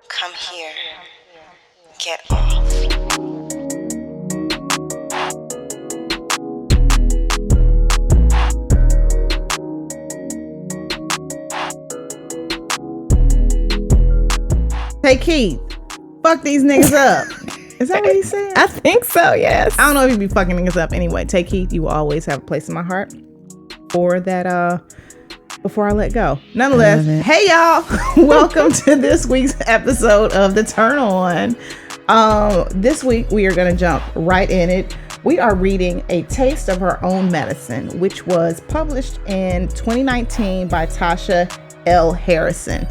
Come here. Get off. Hey Keith, fuck these niggas up. Is that what he said? I think so, yes. I don't know if you be fucking niggas up anyway. Take Keith, you will always have a place in my heart for that before I let go. Nonetheless, hey y'all, welcome to this week's episode of The Turn On. This week we are gonna jump right in it. We are reading A Taste of Her Own Medicine, which was published in 2019 by Tasha Harrison.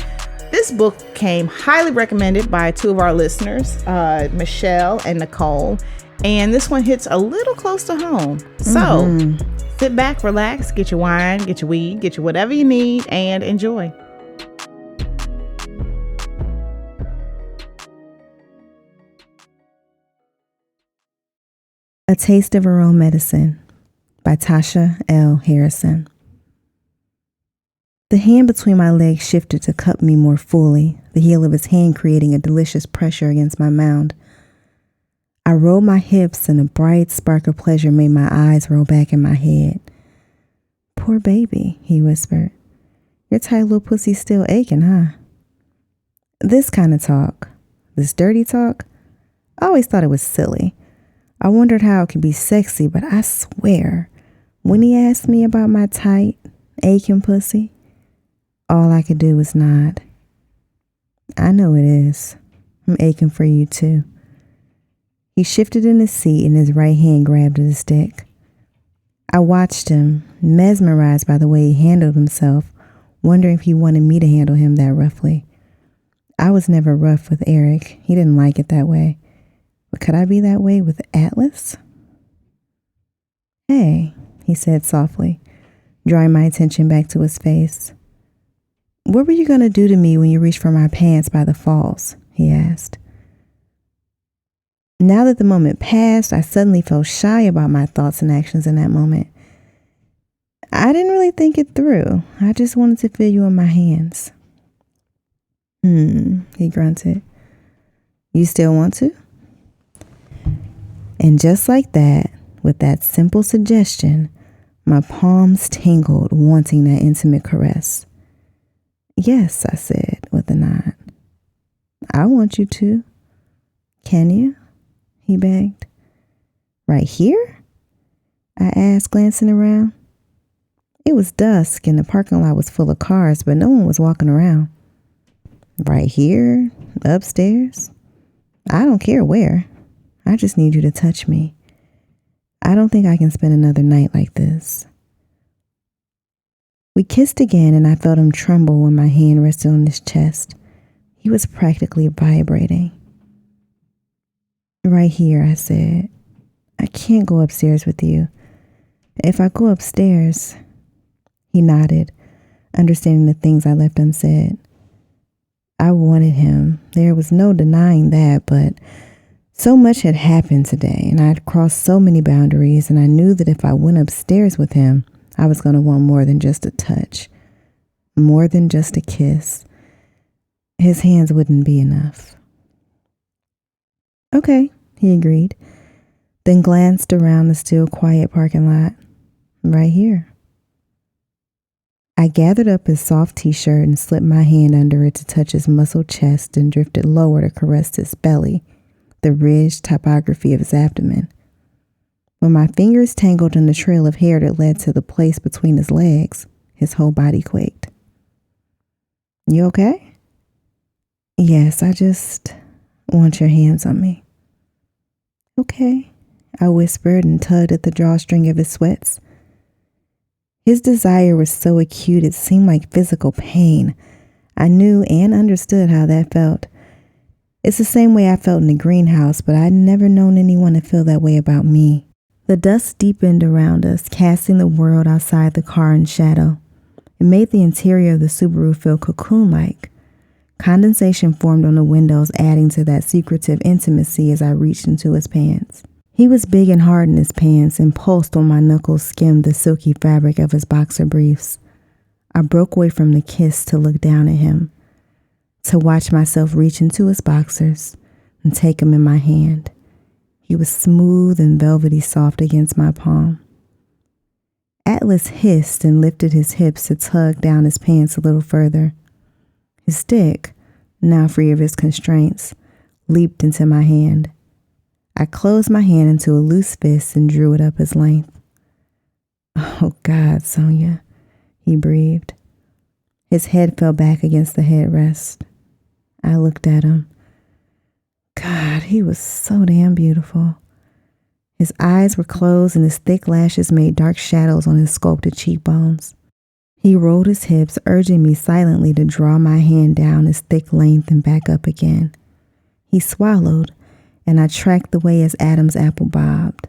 This book came highly recommended by two of our listeners, Michelle and Nicole, and this one hits a little close to home. So sit back, relax, get your wine, get your weed, get your whatever you need, and enjoy. A Taste of Her Own Medicine by Tasha Harrison. The hand between my legs shifted to cup me more fully, the heel of his hand creating a delicious pressure against my mound. I rolled my hips and a bright spark of pleasure made my eyes roll back in my head. Poor baby, he whispered. Your tight little pussy's still aching, huh? This kind of talk, this dirty talk, I always thought it was silly. I wondered how it could be sexy, but I swear, when he asked me about my tight, aching pussy, all I could do was nod. I know it is. I'm aching for you too. He shifted in his seat and his right hand grabbed at his dick. I watched him, mesmerized by the way he handled himself, wondering if he wanted me to handle him that roughly. I was never rough with Eric. He didn't like it that way. But could I be that way with Atlas? Hey, he said softly, drawing my attention back to his face. What were you going to do to me when you reached for my pants by the falls? He asked. Now that the moment passed, I suddenly felt shy about my thoughts and actions in that moment. I didn't really think it through. I just wanted to feel you in my hands. He grunted. You still want to? And just like that, with that simple suggestion, my palms tingled, wanting that intimate caress. Yes, I said with a nod. I want you to. Can you? He begged. Right here? I asked, glancing around. It was dusk and the parking lot was full of cars, but no one was walking around. Right here? Upstairs? I don't care where. I just need you to touch me. I don't think I can spend another night like this. We kissed again and I felt him tremble when my hand rested on his chest. He was practically vibrating. Right here, I said. I can't go upstairs with you. If I go upstairs... He nodded, understanding the things I left unsaid. I wanted him. There was no denying that, but so much had happened today, and I'd crossed so many boundaries, and I knew that if I went upstairs with him, I was going to want more than just a touch, more than just a kiss. His hands wouldn't be enough. Okay, he agreed, then glanced around the still quiet parking lot. Right here. I gathered up his soft t-shirt and slipped my hand under it to touch his muscled chest and drifted lower to caress his belly, the ridged topography of his abdomen. When my fingers tangled in the trail of hair that led to the place between his legs, his whole body quaked. You okay? Yes, I just want your hands on me. Okay, I whispered and tugged at the drawstring of his sweats. His desire was so acute it seemed like physical pain. I knew and understood how that felt. It's the same way I felt in the greenhouse, but I'd never known anyone to feel that way about me. The dust deepened around us, casting the world outside the car in shadow. It made the interior of the Subaru feel cocoon-like. Condensation formed on the windows, adding to that secretive intimacy as I reached into his pants. He was big and hard in his pants and pulsed when my knuckles skimmed the silky fabric of his boxer briefs. I broke away from the kiss to look down at him. to watch myself reach into his boxers and take him in my hand. He was smooth and velvety soft against my palm. Atlas hissed and lifted his hips to tug down his pants a little further. His dick, now free of his constraints, leaped into my hand. I closed my hand into a loose fist and drew it up his length. "Oh, God, Sonia," he breathed. His head fell back against the headrest. I looked at him. God, he was so damn beautiful. His eyes were closed and his thick lashes made dark shadows on his sculpted cheekbones. He rolled his hips, urging me silently to draw my hand down his thick length and back up again. He swallowed, and I tracked the way his Adam's apple bobbed.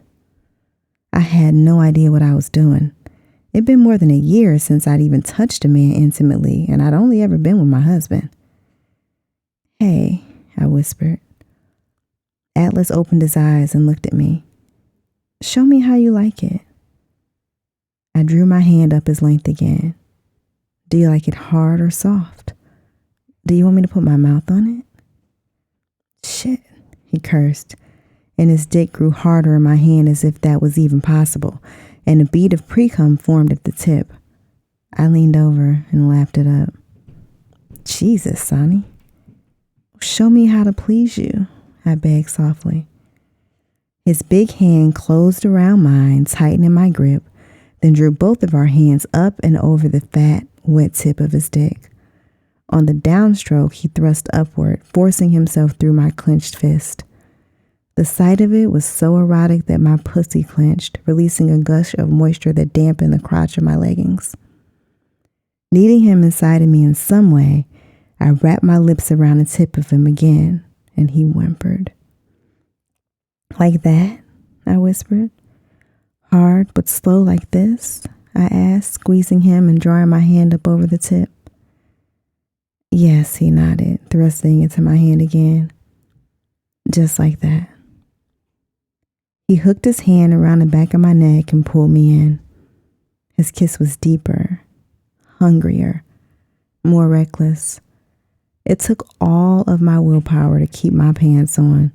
I had no idea what I was doing. It'd been more than a year since I'd even touched a man intimately, and I'd only ever been with my husband. "Hey," I whispered. Atlas opened his eyes and looked at me. "Show me how you like it." I drew my hand up his length again. "Do you like it hard or soft? Do you want me to put my mouth on it?" "Shit," he cursed, and his dick grew harder in my hand as if that was even possible, and a bead of pre-cum formed at the tip. I leaned over and lapped it up. "Jesus, Sonny. Show me how to please you," I begged softly. His big hand closed around mine, tightening my grip, then drew both of our hands up and over the fat, wet tip of his dick. On the downstroke, he thrust upward, forcing himself through my clenched fist. The sight of it was so erotic that my pussy clenched, releasing a gush of moisture that dampened the crotch of my leggings. Needing him inside of me in some way, I wrapped my lips around the tip of him again, and he whimpered. "Like that?" I whispered. "Hard but slow like this?" I asked, squeezing him and drawing my hand up over the tip. "Yes," he nodded, thrusting into my hand again. "Just like that." He hooked his hand around the back of my neck and pulled me in. His kiss was deeper, hungrier, more reckless. It took all of my willpower to keep my pants on,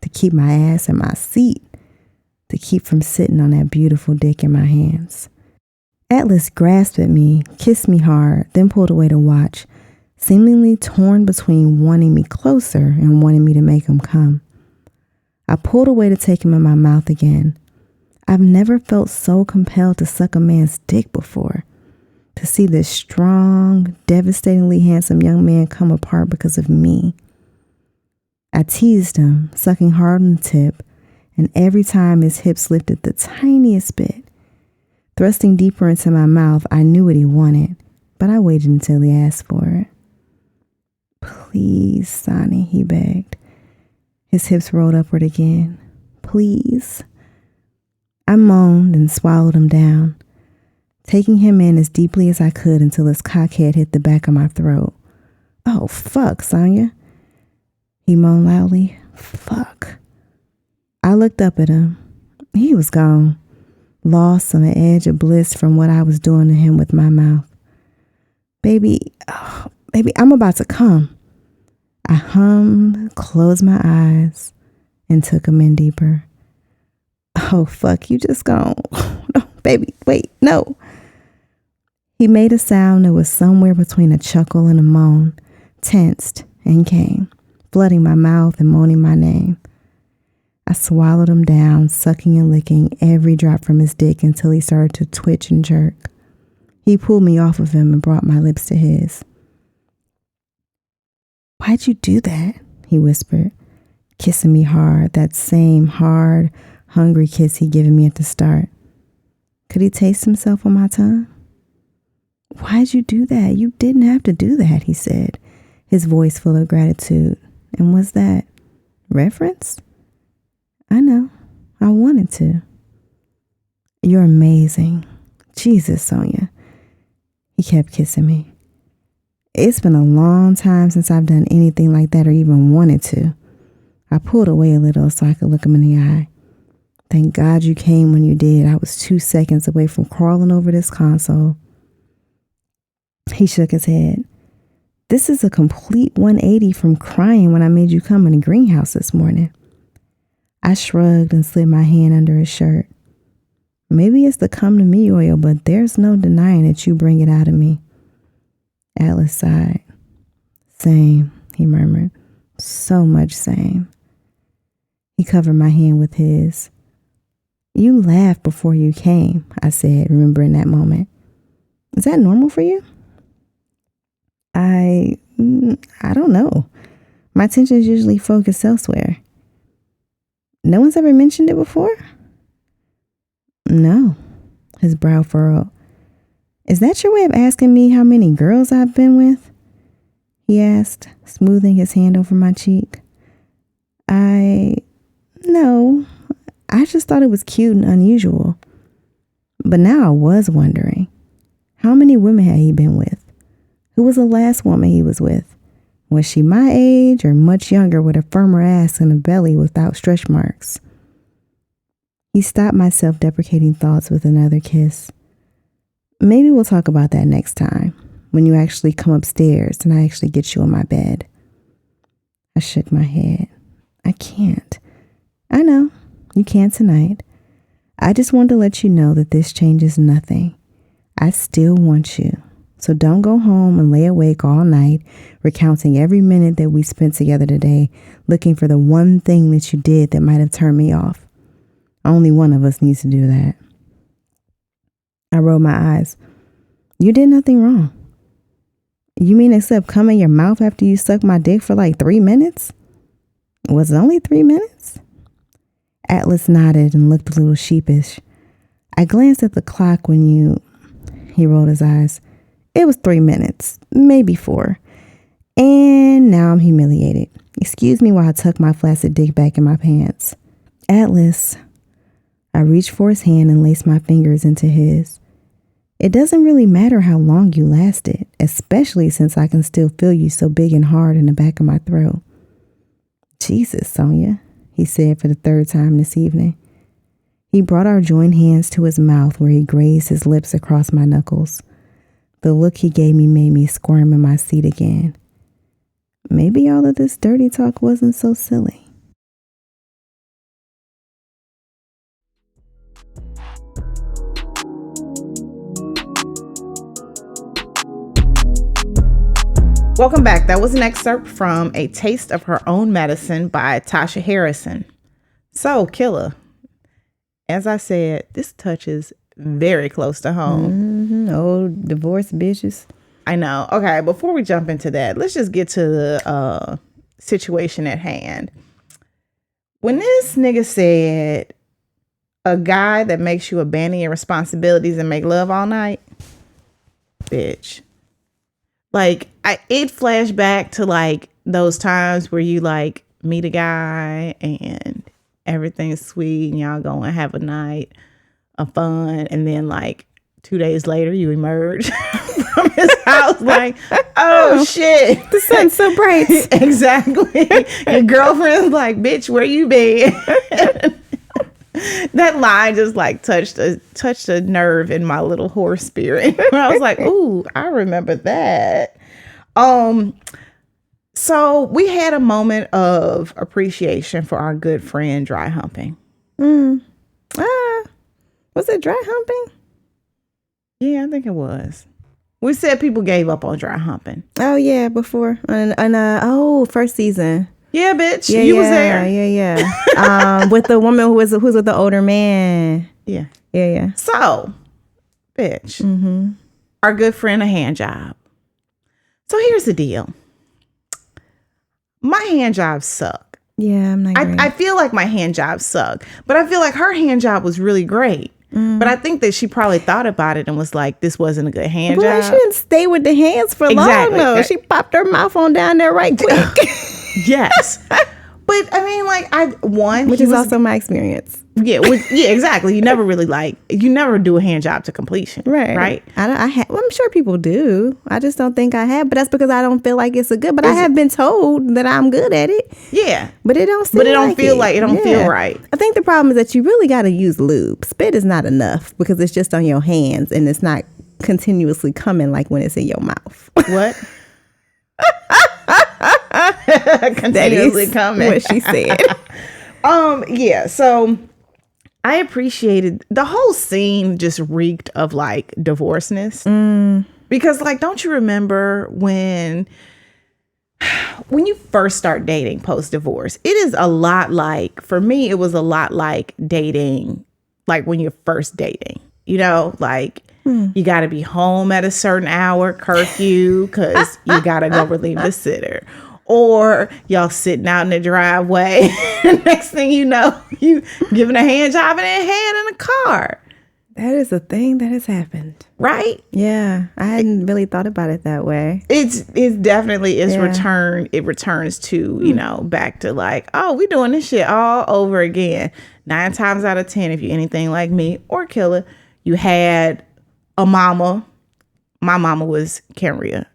to keep my ass in my seat, to keep from sitting on that beautiful dick in my hands. Atlas grasped at me, kissed me hard, then pulled away to watch, seemingly torn between wanting me closer and wanting me to make him come. I pulled away to take him in my mouth again. I've never felt so compelled to suck a man's dick before. To see this strong, devastatingly handsome young man come apart because of me. I teased him, sucking hard on the tip, and every time his hips lifted the tiniest bit. Thrusting deeper into my mouth, I knew what he wanted, but I waited until he asked for it. "Please, Sonny," he begged. His hips rolled upward again. "Please." I moaned and swallowed him down, taking him in as deeply as I could until his cockhead hit the back of my throat. "Oh, fuck, Sonia," he moaned loudly. "Fuck." I looked up at him. He was gone, lost on the edge of bliss from what I was doing to him with my mouth. Baby, I'm about to come." I hummed, closed my eyes, and took him in deeper. "Oh, fuck, you just gone." "No, baby, wait, no." He made a sound that was somewhere between a chuckle and a moan, tensed and came, flooding my mouth and moaning my name. I swallowed him down, sucking and licking every drop from his dick until he started to twitch and jerk. He pulled me off of him and brought my lips to his. "Why'd you do that?" he whispered, kissing me hard, that same hard, hungry kiss he'd given me at the start. Could he taste himself on my tongue? "Why'd you do that? You didn't have to do that," he said, his voice full of gratitude. "And was that reference?" "I know. I wanted to." "You're amazing. Jesus, Sonia." He kept kissing me. It's been a long time since I've done anything like that or even wanted to. I pulled away a little so I could look him in the eye. "Thank God you came when you did. I was 2 seconds away from crawling over this console." He shook his head. This is a complete 180 from crying when I made you come in the greenhouse this morning. I shrugged and slid my hand under his shirt. Maybe it's the come to me oil, but there's no denying that you bring it out of me. Atlas sighed. Same, he murmured. So much same. He covered my hand with his. You laughed before you came, I said, remembering that moment. Is that normal for you? I don't know. My attention is usually focused elsewhere. No one's ever mentioned it before? No. His brow furrowed. Is that your way of asking me how many girls I've been with? He asked, smoothing his hand over my cheek. No. I just thought it was cute and unusual. But now I was wondering, how many women had he been with? Who was the last woman he was with? Was she my age or much younger with a firmer ass and a belly without stretch marks? He stopped my self-deprecating thoughts with another kiss. Maybe we'll talk about that next time, when you actually come upstairs and I actually get you in my bed. I shook my head. I can't. I know, you can't tonight. I just wanted to let you know that this changes nothing. I still want you. So don't go home and lay awake all night, recounting every minute that we spent together today, looking for the one thing that you did that might have turned me off. Only one of us needs to do that. I rolled my eyes. You did nothing wrong. You mean except come in your mouth after you sucked my dick for like 3 minutes? Was it only 3 minutes? Atlas nodded and looked a little sheepish. I glanced at the clock when He rolled his eyes. It was 3 minutes, maybe 4. And now I'm humiliated. Excuse me while I tuck my flaccid dick back in my pants. Atlas. I reached for his hand and laced my fingers into his. It doesn't really matter how long you lasted, especially since I can still feel you so big and hard in the back of my throat. Jesus, Sonia, he said for the 3rd time this evening. He brought our joined hands to his mouth where he grazed his lips across my knuckles. The look he gave me made me squirm in my seat again. Maybe all of this dirty talk wasn't so silly. Welcome back. That was an excerpt from A Taste of Her Own Medicine by Tasha Harrison. So, Killa, as I said, this touches very close to home. Old divorced bitches. I know. Okay, before we jump into that, let's just get to the situation at hand. When this nigga said a guy that makes you abandon your responsibilities and make love all night, bitch. Like, it flashed back to like those times where you like meet a guy and everything's sweet and y'all go and have a night of fun, and then like 2 days later you emerge from his house like, oh shit, the sun's so bright. Exactly. Your girlfriend's like, bitch, where you been? That line just like touched a nerve in my little horse spirit. I was like, ooh, I remember that. So we had a moment of appreciation for our good friend dry humping. Was it dry humping? Yeah, I think it was. We said people gave up on dry humping. Oh yeah, before first season. Yeah, bitch. Yeah, you was there. Yeah. With the woman who's with the older man. Yeah. Yeah. So, bitch. Our good friend a hand job. So here's the deal. My hand jobs suck. Yeah, I'm not great. I feel like my hand jobs suck, but I feel like her hand job was really great. But I think that she probably thought about it and was like, this wasn't a good hand job. She didn't stay with the hands for long, though. She popped her mouth on down there right quick. Yes. But I mean, like, which is also my experience. Yeah, exactly. You never really you never do a hand job to completion. Right. I'm sure people do. I just don't think I have, but that's because I don't feel like it's a good, but I have been told that I'm good at it. Yeah. But it don't feel right. I think the problem is that you really got to use lube. Spit is not enough because it's just on your hands and it's not continuously coming like when it's in your mouth. What? continuously coming. What she said. Yeah, so I appreciated the whole scene. Just reeked of like divorceness. Because like, don't you remember when you first start dating post divorce? It is a lot like, for me, it was a lot like dating, like when you're first dating, like you got to be home at a certain hour, curfew, because you got to go relieve the sitter. Or y'all sitting out in the driveway. Next thing you know, you giving a hand job and a hand in the car. That is a thing that has happened. Right? Yeah. I hadn't really thought about it that way. It definitely is returned. It returns to, back to like, oh, we doing this shit all over again. 9 times out of 10, if you're anything like me or Killer, you had a mama. My mama was Kenrya.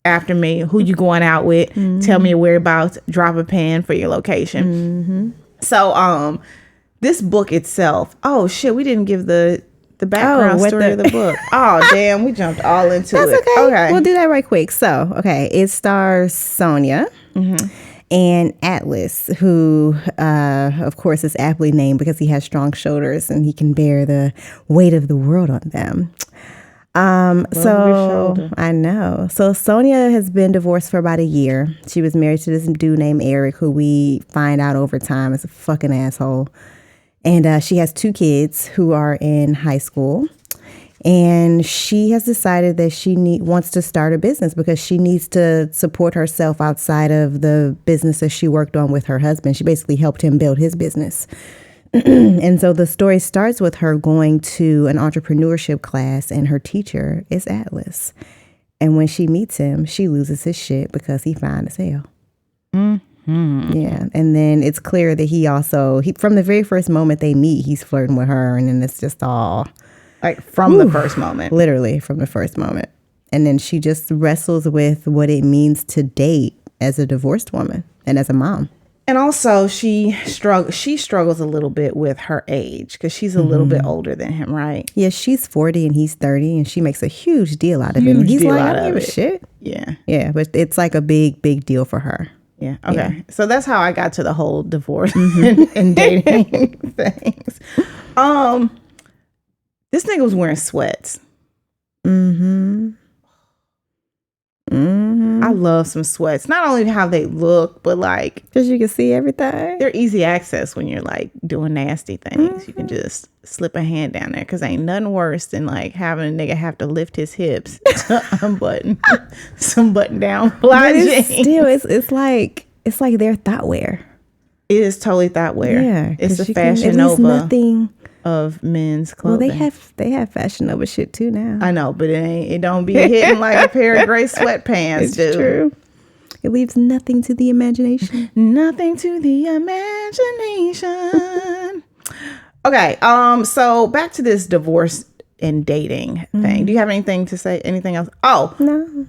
After me, who you going out with? Tell me your whereabouts. Drop a pin for your location. So, this book itself. Oh shit, we didn't give the background story of the book. Oh damn, we jumped all into it. That's okay. We'll do that right quick. So, okay, it stars Sonia and Atlas, who, of course, is aptly named because he has strong shoulders and he can bear the weight of the world on them. So I know. So Sonia has been divorced for about a year. She was married to this dude named Eric, who we find out over time is a fucking asshole. And she has 2 kids who are in high school. And she has decided that she wants to start a business because she needs to support herself outside of the business that she worked on with her husband. She basically helped him build his business. And so the story starts with her going to an entrepreneurship class, and her teacher is Atlas. And when she meets him, she loses his shit because he fine as hell. Yeah. And then it's clear that he from the very first moment they meet, he's flirting with her. And then it's just all like from the first moment, literally from the first moment. And then she just wrestles with what it means to date as a divorced woman and as a mom. And also she struggles a little bit with her age because she's a little bit older than him, right? Yeah, she's 40 and he's 30, and she makes a huge deal out of it. And he's like, I don't give a shit. Yeah. Yeah, but it's like a big deal for her. Yeah. Okay. Yeah. So that's how I got to the whole divorce and dating things. This nigga was wearing sweats. I love some sweats. Not only how they look, but like, because you can see everything. They're easy access when you're like doing nasty things. You can just slip a hand down there because ain't nothing worse than like having a nigga have to lift his hips to unbutton some button down fly jeans. Still, it's like their thought wear. It is totally thought wear. Yeah, it's the Fashion Nova of men's clothing. Well, they have Fashion Nova shit too now. I know, but it don't be hitting like a pair of gray sweatpants do. It's true. It leaves nothing to the imagination. Nothing to the imagination. Okay, so back to this divorce and dating thing. Do you have anything to say? Anything else? Oh, no.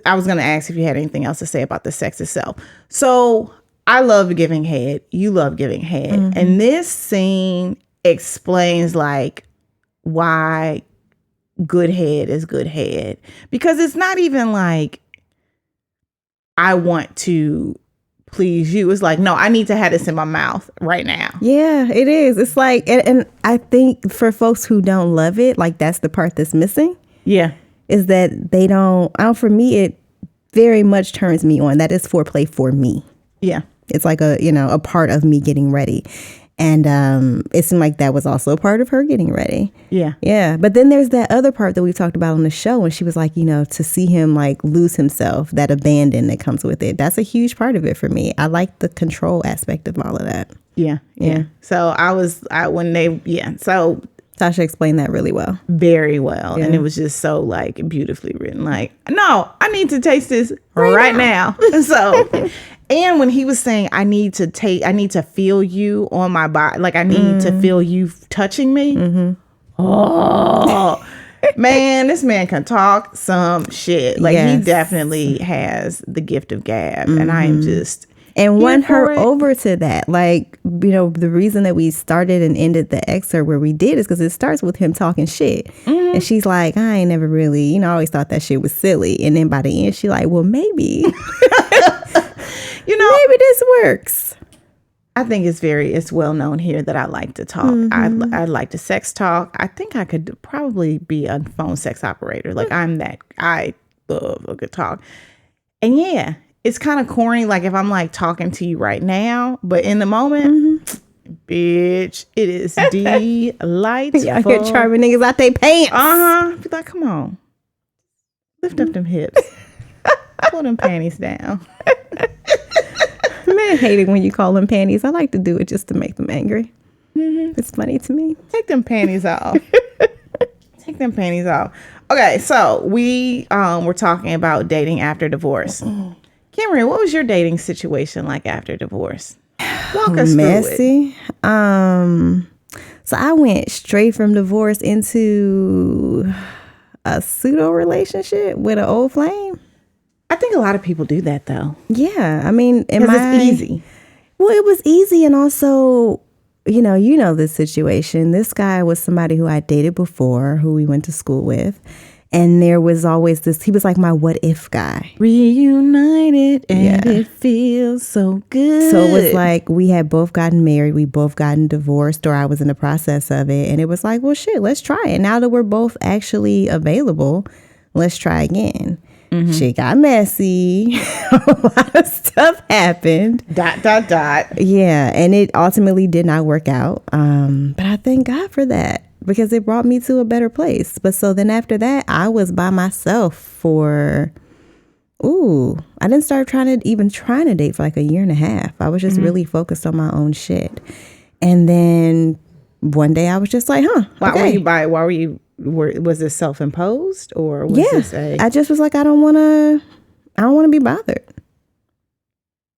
I was going to ask if you had anything else to say about the sex itself. So I love giving head. You love giving head. And this scene explains like why good head is good head, because it's not even like I want to please you. It's like, no, I need to have this in my mouth right now. Yeah, it is. It's like, and I think for folks who don't love it, like that's the part that's missing. Yeah, is that they don't. For me, it very much turns me on. That is foreplay for me. Yeah, it's like a part of me getting ready. And it seemed like that was also a part of her getting ready. Yeah. Yeah. But then there's that other part that we talked about on the show when she was like, to see him like lose himself, that abandon that comes with it. That's a huge part of it for me. I like the control aspect of all of that. Yeah. Yeah. So so Tasha explained that really well. Very well. Yeah. And it was just so like beautifully written. Like, no, I need to taste this right now. So, and when he was saying, I need to feel you on my body. Like I need to feel you touching me. Oh, man, this man can talk some shit. Like he definitely has the gift of gab. And I am just... And won her over to that. Like, the reason that we started and ended the excerpt where we did is because it starts with him talking shit. And she's like, I ain't never really, I always thought that shit was silly. And then by the end, she's like, well, maybe. maybe this works. I think it's well known here that I like to talk. I like to sex talk. I think I could probably be a phone sex operator. Like I love a good talk. And yeah, it's kind of corny. Like if I'm like talking to you right now, but in the moment, bitch, it is delightful. Y'all here charming niggas out they pants. Be like, come on, lift up them hips, pull them panties down. Men hate it when you call them panties. I like to do it just to make them angry. It's funny to me. Take them panties off. Take them panties off. Okay, so we were talking about dating after divorce. Kenrya, what was your dating situation like after divorce? Walk us Messy. Through it. So I went straight from divorce into a pseudo relationship with an old flame. I think a lot of people do that though. Yeah, I mean, it's easy. Well, it was easy, and also, you know this situation. This guy was somebody who I dated before, who we went to school with, and there was always this. He was like my what if guy. Reunited, and it feels so good. So it was like we had both gotten married, we both gotten divorced, or I was in the process of it, and it was like, well, shit, let's try it. Now that we're both actually available, let's try again. Shit got messy. A lot of stuff happened. ... Yeah, and it ultimately did not work out. But I thank God for that because it brought me to a better place. But so then after that, I was by myself for, I didn't start trying to date for like a year and a half. I was just really focused on my own shit. And then one day I was just like, was this self-imposed or was this I just was like, I don't want to be bothered.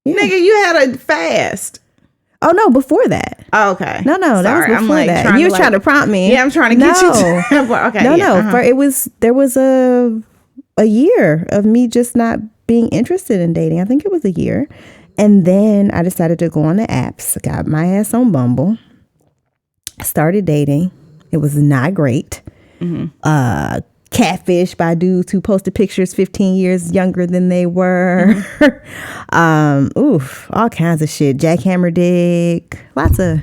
Yeah. Nigga, you had a fast. Oh no, before that. Oh, okay. No, that was before that. You were trying to prompt me. Yeah, I'm trying to get you to. Okay. There was a year of me just not being interested in dating. I think it was a year. And then I decided to go on the apps, got my ass on Bumble, started dating. It was not great. Catfish by dudes who posted pictures 15 years younger than they were. All kinds of shit. Jackhammer dick. Lots of.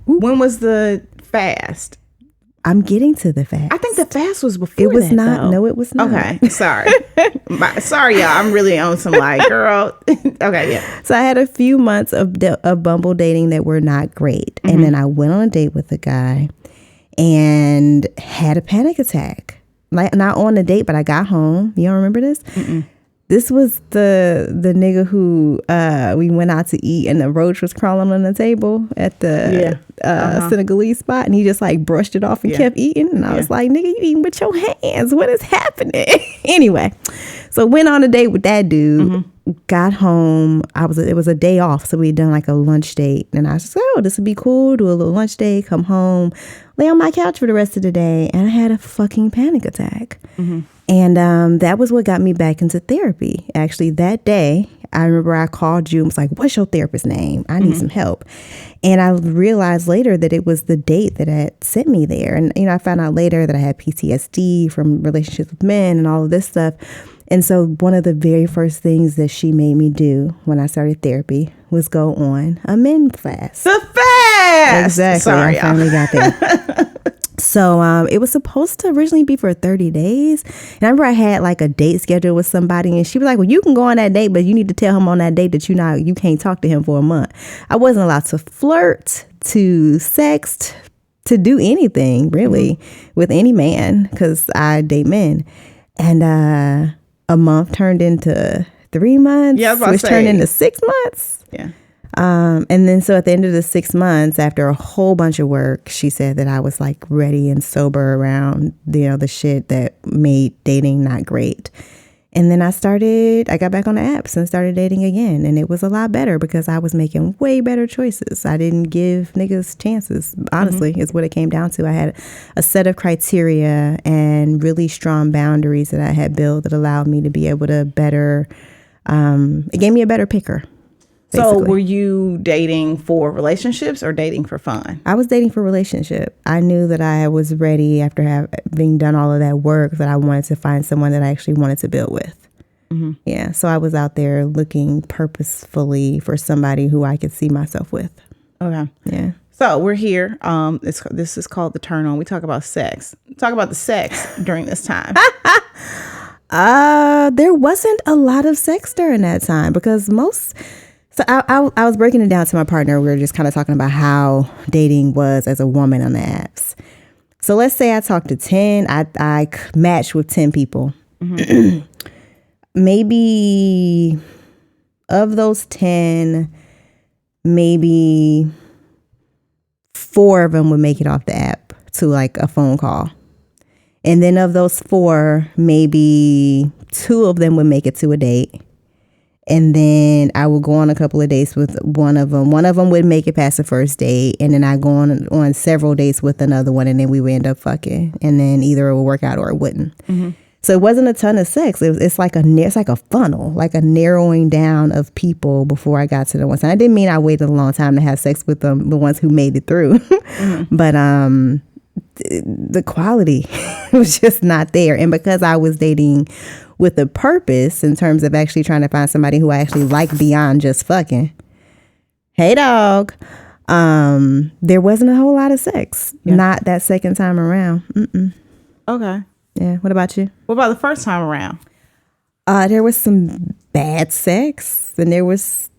When was the fast? I'm getting to the fast. I think the fast was before. It was that, not. Though. No, it was not. Okay, sorry. Sorry, y'all. I'm really on some like, girl. Okay, yeah. So I had a few months of Bumble dating that were not great, and then I went on a date with a guy. And had a panic attack. Like not on the date, but I got home. You don't remember this? This was the nigga who we went out to eat and the roach was crawling on the table at the Senegalese spot, and he just like brushed it off and kept eating. And I was like, nigga, you eating with your hands. What is happening? Anyway, so went on a date with that dude. Got home. It was a day off, so we'd done like a lunch date, and I was like, oh, this would be cool. Do a little lunch date, come home, lay on my couch for the rest of the day, and I had a fucking panic attack. And that was what got me back into therapy. Actually, that day, I remember I called you and was like, what's your therapist's name? I need some help. And I realized later that it was the date that had sent me there. And, I found out later that I had PTSD from relationships with men and all of this stuff. And so one of the very first things that she made me do when I started therapy was go on a men fast. The fast! Exactly. Sorry, I finally got there. So it was supposed to originally be for 30 days. And I remember I had like a date scheduled with somebody, and she was like, well, you can go on that date, but you need to tell him on that date that you can't talk to him for a month. I wasn't allowed to flirt, to sext, to do anything really with any man because I date men. And a month turned into 3 months, which turned into 6 months. Yeah. And then so at the end of the 6 months, after a whole bunch of work, she said that I was like ready and sober around, the shit that made dating not great. And then I got back on the apps and started dating again. And it was a lot better because I was making way better choices. I didn't give niggas chances, honestly, is what it came down to. I had a set of criteria and really strong boundaries that I had built that allowed me to be able to better, it gave me a better picker. Basically. So were you dating for relationships or dating for fun? I was dating for relationship. I knew that I was ready after having done all of that work that I wanted to find someone that I actually wanted to build with. Yeah, so I was out there looking purposefully for somebody who I could see myself with. Okay. Yeah. So we're here. This is called The Turn On. We talk about sex. Talk about the sex during this time. There wasn't a lot of sex during that time because so I was breaking it down to my partner. We were just kind of talking about how dating was as a woman on the apps. So let's say I talked to 10, I matched with 10 people. Maybe of those 10, maybe 4 of them would make it off the app to like a phone call. And then of those 4, maybe 2 of them would make it to a date. And then I would go on a couple of dates with one of them. One of them would make it past the first date. And then I go on several dates with another one. And then we would end up fucking. And then either it would work out or it wouldn't. So it wasn't a ton of sex. It's like a funnel, like a narrowing down of people before I got to the ones. And I didn't mean I waited a long time to have sex with them, the ones who made it through. But the quality was just not there. And because I was dating with a purpose in terms of actually trying to find somebody who I actually like beyond just fucking, hey dog, there wasn't a whole lot of sex. Yeah. Not that second time around. Okay. Yeah. What about you? What about the first time around? There was some bad sex, and there was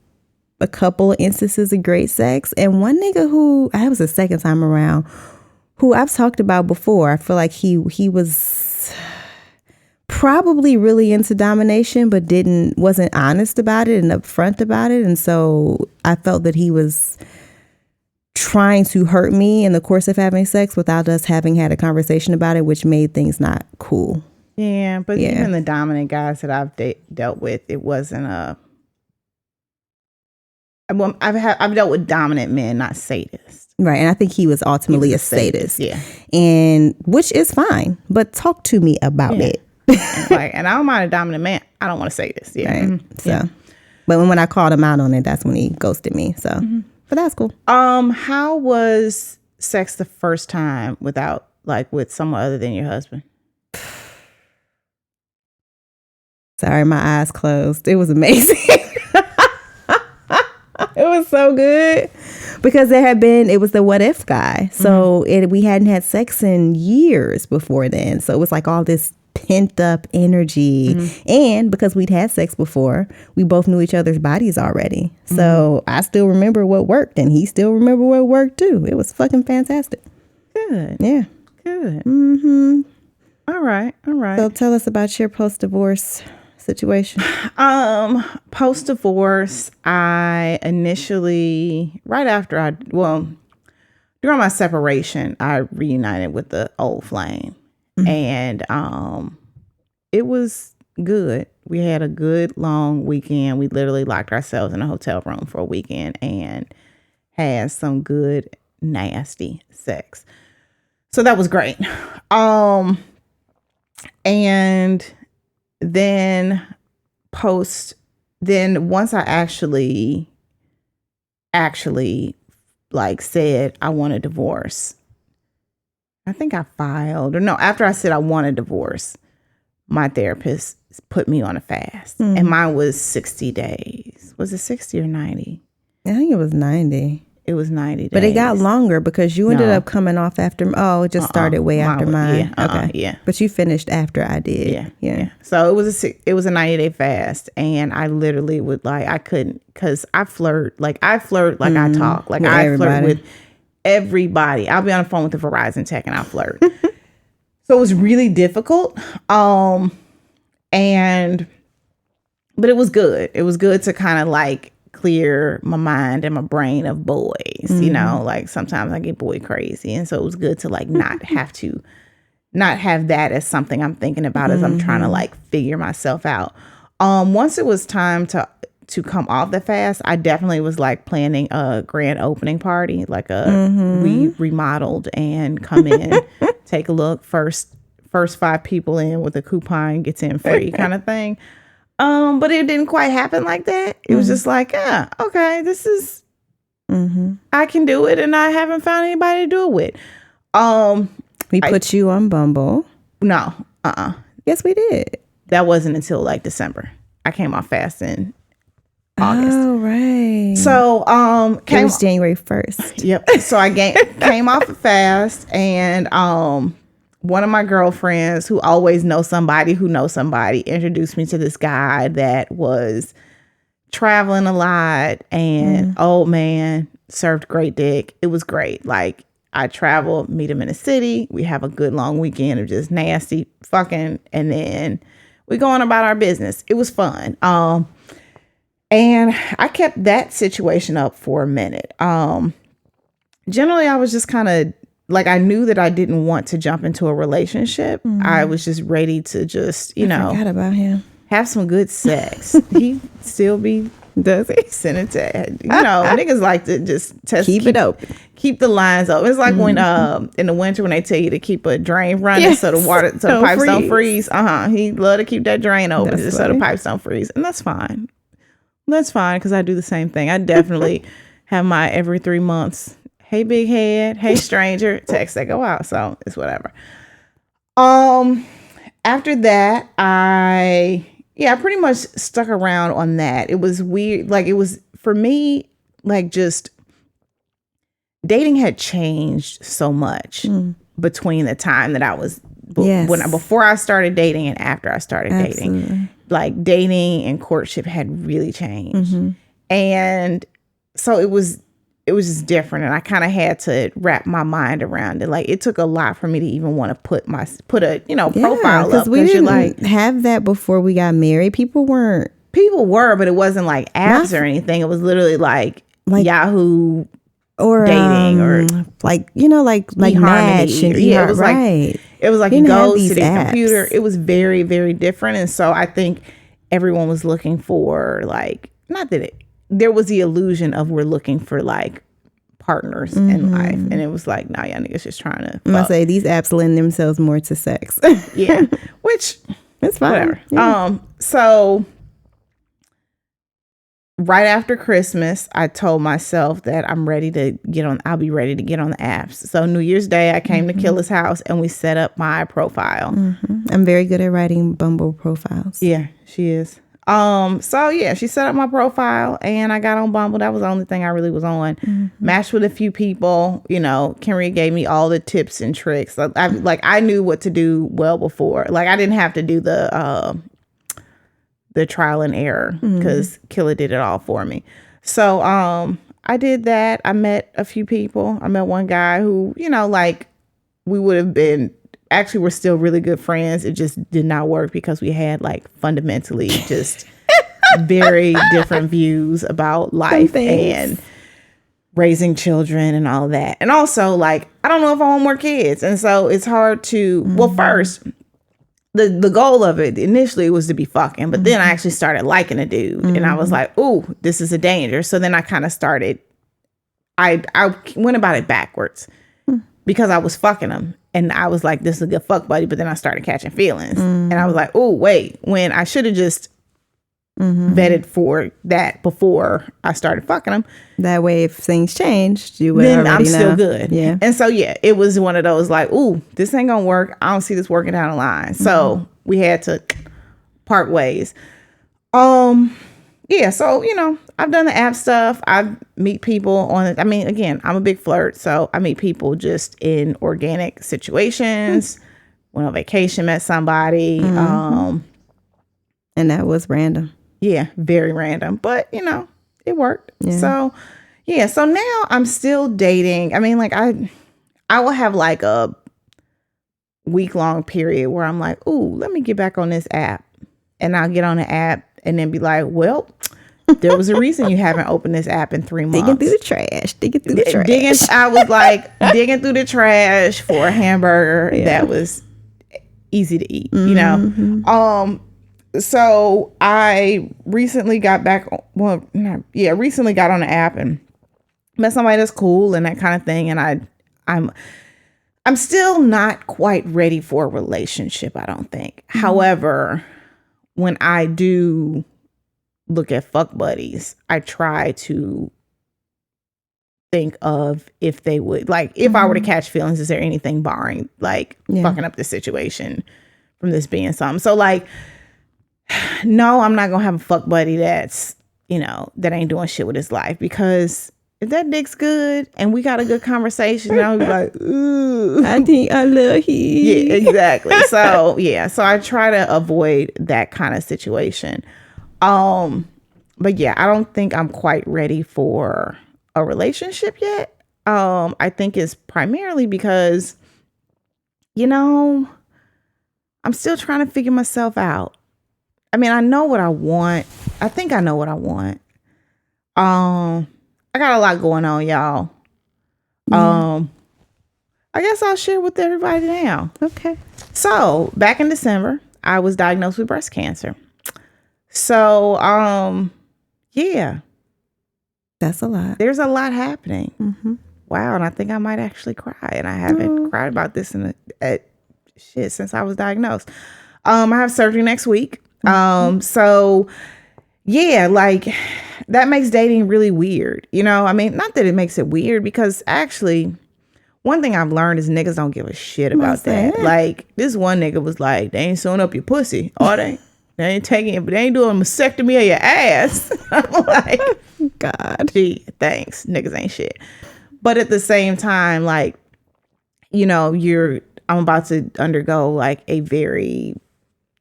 a couple of instances of great sex, and one nigga who I was the second time around, who I've talked about before. I feel like he was probably really into domination, but wasn't honest about it and upfront about it, and so I felt that he was trying to hurt me in the course of having sex without us having had a conversation about it, which made things not cool. Yeah, but even the dominant guys that I've dealt with, it wasn't I've dealt with dominant men, not sadists. Right, and I think he was ultimately a sadist. Yeah, and which is fine, but talk to me about it. and I don't mind a dominant man. I don't want to say this. Yeah, right. So, but when I called him out on it, that's when he ghosted me. So. But that's cool. How was sex the first time with someone other than your husband? Sorry, my eyes closed. It was amazing. It was so good because it was the what if guy. So we hadn't had sex in years before then. So it was like all this pent up energy. And because we'd had sex before, we both knew each other's bodies already. So I still remember what worked and he still remembered what worked too. It was fucking fantastic. Good. Yeah. Good. All right. So tell us about your post-divorce situation. Post-divorce, I initially, during my separation, I reunited with the old flame. And it was good. We had a good long weekend. We literally locked ourselves in a hotel room for a weekend and had some good nasty sex. So that was great. And then once I actually like said I want a divorce, I think I filed, after I said I want a divorce, my therapist put me on a fast. And mine was 60 days. Was it 60 or 90? I think it was 90. It was 90 days. But it got longer because you ended up coming off after. Oh, it just started way after mine. Yeah, okay. Yeah. But you finished after I did. Yeah. So it was a 90-day fast, and I literally would I couldn't, because I flirt like I talk like I flirt with everybody. I'll be on the phone with the Verizon tech and I'll flirt. So it was really difficult. But it was good. It was good to kind of clear my mind and my brain of boys. Sometimes I get boy crazy. And so it was good to not have that as something I'm thinking about as I'm trying to figure myself out. Once it was time to come off the fast, I definitely was planning a grand opening party, we remodeled and come in, take a look, first 5 people in with a coupon gets in free kind of thing. But it didn't quite happen like that. It was just okay, this is, I can do it, and I haven't found anybody to do it with. We put you on Bumble. No, Yes, we did. That wasn't until December. I came off fast in August. Oh, right. So It was January 1st. Yep. So I came off a fast, and one of my girlfriends who always knows somebody who knows somebody introduced me to this guy that was traveling a lot, and oh man, served great dick. It was great. Like, I travel, meet him in the city, we have a good long weekend of just nasty fucking, and then we go on about our business. It was fun. And I kept that situation up for a minute. Generally, I was just kind of like, I knew that I didn't want to jump into a relationship. I was just ready to just, I forgot about him. Have some good sex. He still be, does he? Sending to, niggas like to just keep it open. Keep the lines open. It's like when in the winter when they tell you to keep a drain running so the pipes don't freeze. He love to keep that drain open just so the pipes don't freeze. And that's fine. That's fine, because I do the same thing. I definitely have my every 3 months, hey big head, hey stranger, text that go out. So it's whatever. After that, I pretty much stuck around on that. It was weird. Like, it was, for me, like, just dating had changed so much between the time that I was, before I started dating and after I started dating. Like, dating and courtship had really changed. And so it was just different, and I kind of had to wrap my mind around it. Like, it took a lot for me to even want to put a profile up, because we didn't have that before we got married. People were, but it wasn't like apps or anything. It was literally like Yahoo or dating, or like Match, and it was right. It was like you go to the computer. It was very, very different, and so I think everyone was looking for, like, not that there was the illusion of we're looking for like partners in life, and it was like, nah, y'all niggas just trying to. I say these apps lend themselves more to sex. Yeah, which it's fine. Whatever. Yeah. So right after Christmas, I told myself that I'll be ready to get on the apps. So New Year's Day, I came to Killa's house and we set up my profile. I'm very good at writing Bumble profiles. Yeah, she is. So yeah, she set up my profile and I got on Bumble. That was the only thing I really was on. Matched with a few people. Kenrya gave me all the tips and tricks. I knew what to do well before. Like, I didn't have to do the trial and error, because Killa did it all for me. So I did that. I met a few people. I met one guy who, we would have been, actually, we're still really good friends. It just did not work because we had like fundamentally just very different views about life and raising children and all that. And also, like, I don't know if I want more kids. And so it's hard to, well, first, the goal of it initially was to be fucking, but then I actually started liking a dude, and I was like, ooh, this is a danger. So then I kind of started, I went about it backwards because I was fucking him, and I was like, this is a good fuck buddy, but then I started catching feelings, and I was like, oh, wait, when I should have just vetted for that before I started fucking him. That way, if things changed, you would then already I'm still know. good. Yeah. And so, yeah, it was one of those like, ooh, this ain't gonna work. I don't see this working down the line. So we had to part ways. Yeah. So, I've done the app stuff. I meet people on it. I mean, again, I'm a big flirt. So I meet people just in organic situations. Went on vacation, met somebody. And that was random. Yeah, very random. But, it worked. Yeah. So, yeah. So now I'm still dating. I mean, like, I will have like a week-long period where I'm like, ooh, let me get back on this app. And I'll get on the app and then be like, well, there was a reason you haven't opened this app in 3 months. Digging through the trash. I was like digging through the trash for a hamburger that was easy to eat, So I recently got back. Recently got on the app and met somebody that's cool and that kind of thing. And I'm still not quite ready for a relationship, I don't think. However, when I do look at fuck buddies, I try to think of if they would, like, if I were to catch feelings, is there anything barring, like, fucking up the situation from this being something? So, like, no, I'm not gonna have a fuck buddy that's, that ain't doing shit with his life, because if that dick's good and we got a good conversation, I'll be like, ooh, I think I love he. yeah, exactly. So I try to avoid that kind of situation. But yeah, I don't think I'm quite ready for a relationship yet. I think it's primarily because, I'm still trying to figure myself out. I mean, I know what I want. I think I know what I want. I got a lot going on, y'all. I guess I'll share with everybody now. Okay. So back in December, I was diagnosed with breast cancer. So, yeah. That's a lot. There's a lot happening. Mm-hmm. Wow. And I think I might actually cry. And I haven't cried about this since I was diagnosed. I have surgery next week. So yeah, like that makes dating really weird. I mean, not that it makes it weird, because actually one thing I've learned is niggas don't give a shit about that. Like this one nigga was like, they ain't sewing up your pussy, are they? They ain't taking it, but they ain't doing a mastectomy of your ass. I'm like, God, gee, thanks. Niggas ain't shit. But at the same time, like, I'm about to undergo like a very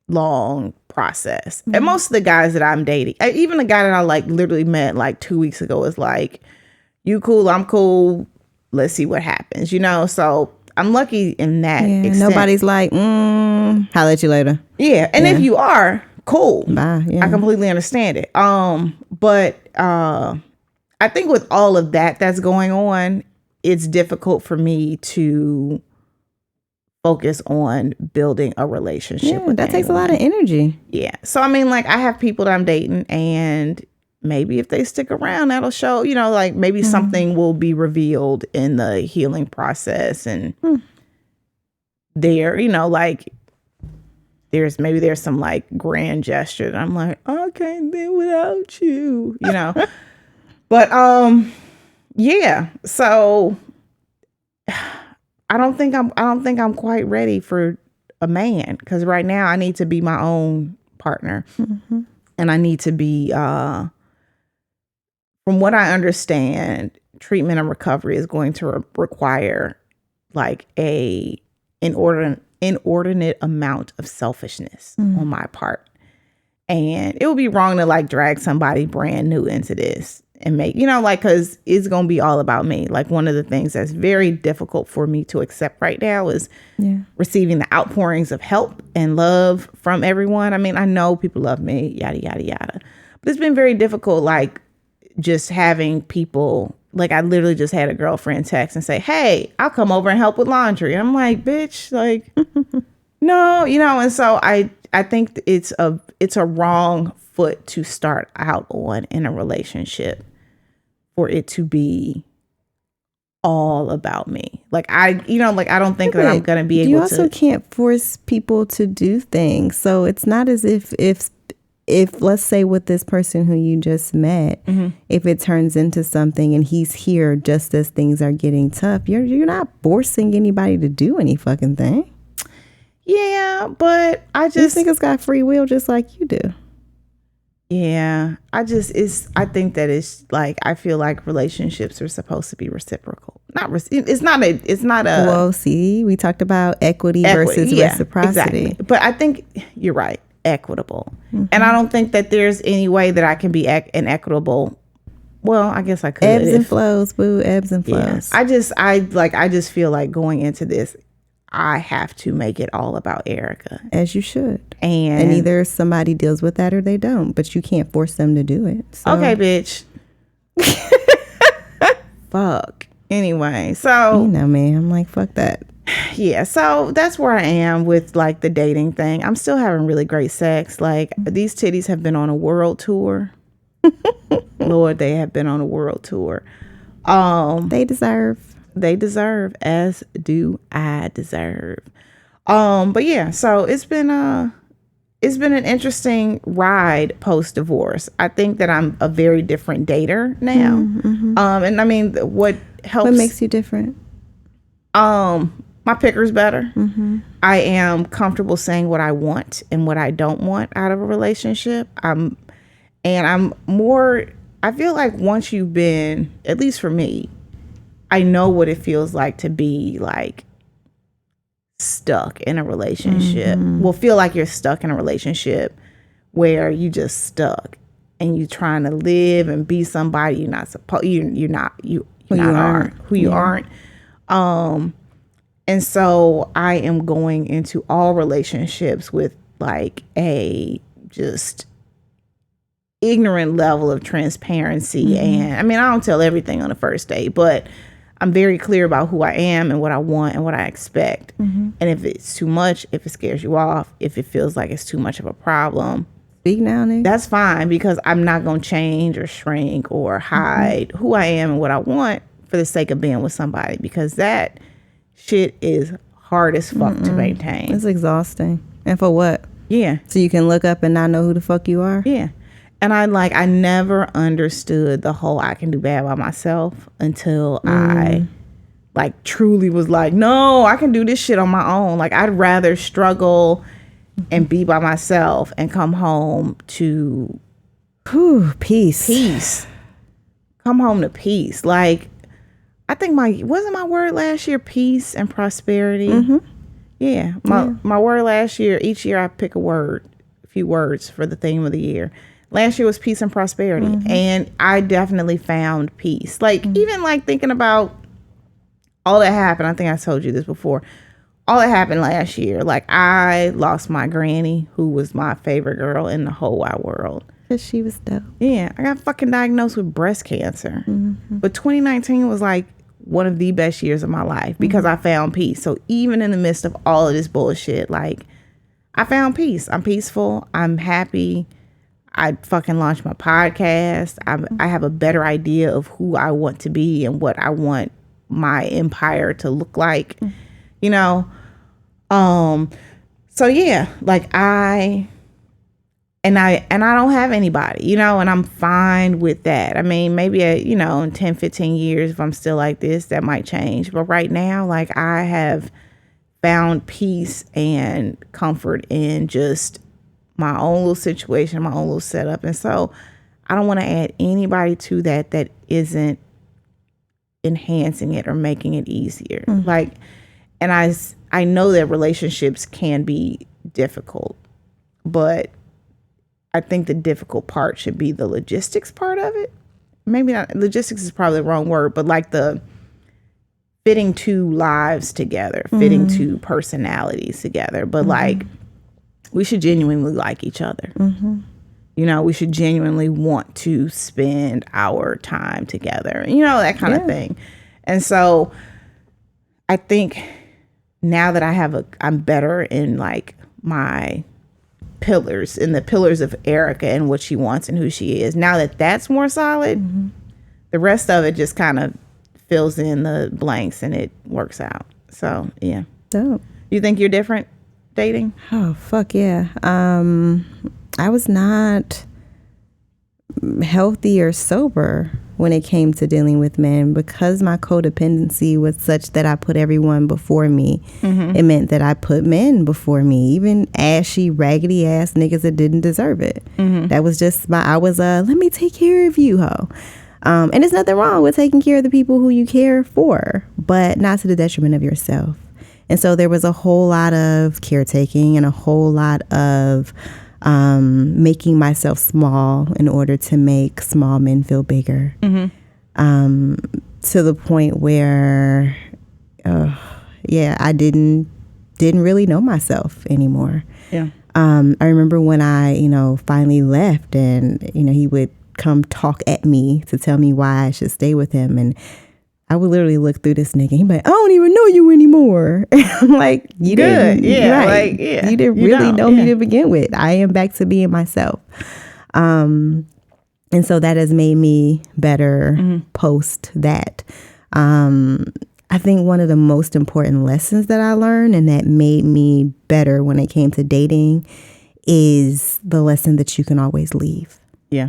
long process. Mm-hmm. And most of the guys that I'm dating, even the guy that I like literally met like 2 weeks ago, is like, you cool, I'm cool, let's see what happens, so I'm lucky in that extent. Nobody's like, holla at you later. Yeah. And if you are, cool. Bye. Yeah. I completely understand it. But I think with all of that's going on, it's difficult for me to focus on building a relationship with that takes a lot of energy. Yeah. So, I mean, like, I have people that I'm dating, and maybe if they stick around, that'll show, like maybe something will be revealed in the healing process. And like there's some like grand gesture that I'm like, I can't be without you, But, yeah. So I don't think I'm quite ready for a man, because right now I need to be my own partner. Mm-hmm. And I need to be, from what I understand, treatment and recovery is going to require like a inordinate amount of selfishness on my part. And it would be wrong to like drag somebody brand new into this and make, because it's going to be all about me. Like, one of the things that's very difficult for me to accept right now is receiving the outpourings of help and love from everyone. I mean, I know people love me, yada, yada, yada. But it's been very difficult, like, just having people, like, I literally just had a girlfriend text and say, hey, I'll come over and help with laundry. And I'm like, bitch, like, no, and so I think it's a wrong foot to start out on in a relationship, for it to be all about me. Like, I don't think that I'm going to be able to. You also can't force people to do things. So it's not as if let's say with this person who you just met, if it turns into something and he's here just as things are getting tough, you're not forcing anybody to do any fucking thing. Yeah, but these niggas got free will just like you do. Yeah, I think that it's like, I feel like relationships are supposed to be reciprocal. It's not a. Well, see, we talked about equity versus reciprocity. Exactly. But I think you're right, equitable. Mm-hmm. And I don't think that there's any way that I can be inequitable. Well, I guess I could. Ebbs and flows, boo, ebbs and flows. Yeah. I just feel like going into this, I have to make it all about Erica. As you should. And either somebody deals with that or they don't, but you can't force them to do it. So. Okay, bitch. Fuck. Anyway, so. Man, I'm like, fuck that. Yeah, so that's where I am with like the dating thing. I'm still having really great sex. Like, these titties have been on a world tour. Lord, they have been on a world tour. They deserve, as do I deserve. But yeah, so it's been an interesting ride post divorce. I think that I'm a very different dater now. Mm-hmm. And I mean, what helps? What makes you different? My picker's better. I am comfortable saying what I want and what I don't want out of a relationship. I feel like once you've been, at least for me, I know what it feels like to be like stuck in a relationship. Well, feel like you're stuck in a relationship where you just stuck and you trying to live and be somebody you're not supposed, you're not who you aren't. And so I am going into all relationships with like a just ignorant level of transparency. And I mean, I don't tell everything on the first date, but I'm very clear about who I am and what I want and what I expect. And if it's too much, if it scares you off, if it feels like it's too much of a problem, speak now, nigga. That's fine, because I'm not going to change or shrink or hide who I am and what I want for the sake of being with somebody, because that shit is hard as fuck to maintain. It's exhausting. And for what? Yeah. So you can look up and not know who the fuck you are? Yeah. And I never understood the whole I can do bad by myself until I like truly was like, no, I can do this shit on my own. Like, I'd rather struggle and be by myself and come home to peace. Come home to peace. Like, I think wasn't my word last year peace and prosperity? Yeah. My word last year, each year I pick a few words for the theme of the year. Last year was peace and prosperity. And I definitely found peace. Like, even like thinking about all that happened. I think I told you this before. All that happened last year. Like, I lost my granny, who was my favorite girl in the whole wide world. Because she was dope. Yeah. I got fucking diagnosed with breast cancer. But 2019 was like one of the best years of my life because I found peace. So even in the midst of all of this bullshit, like, I found peace. I'm peaceful. I'm happy. I fucking launched my podcast. I have a better idea of who I want to be and what I want my empire to look like, you know? So yeah, like I don't have anybody, you know, and I'm fine with that. I mean, maybe, in 10, 15 years, if I'm still like this, that might change. But right now, like, I have found peace and comfort in just my own little situation, my own little setup. And so I don't want to add anybody to that isn't enhancing it or making it easier. Like, and I know that relationships can be difficult, but I think the difficult part should be the logistics part of it. Maybe not, logistics is probably the wrong word, but like the fitting two lives together, fitting two personalities together. But like, we should genuinely like each other. You know, we should genuinely want to spend our time together, that kind of thing. And so I think now that I'm better in like my pillars, in the pillars of Erica and what she wants and who she is, now that that's more solid, the rest of it just kind of fills in the blanks and it works out. So, yeah. Dope. You think you're different dating? Oh, fuck yeah. I was not healthy or sober when it came to dealing with men because my codependency was such that I put everyone before me. It meant that I put men before me, even ashy, raggedy ass niggas that didn't deserve it. That was just I was let me take care of you, ho. And there's nothing wrong with taking care of the people who you care for, but not to the detriment of yourself. And so there was a whole lot of caretaking and a whole lot of making myself small in order to make small men feel bigger. To the point where, I didn't really know myself anymore. Yeah. I remember when I, finally left and, he would come talk at me to tell me why I should stay with him. And I would literally look through this nigga and he'd be like, I don't even know you anymore. I'm like, you didn't. Yeah. Right. Like, yeah. You didn't really know me to begin with. I am back to being myself. And so that has made me better post that. I think one of the most important lessons that I learned and that made me better when it came to dating is the lesson that you can always leave. Yeah.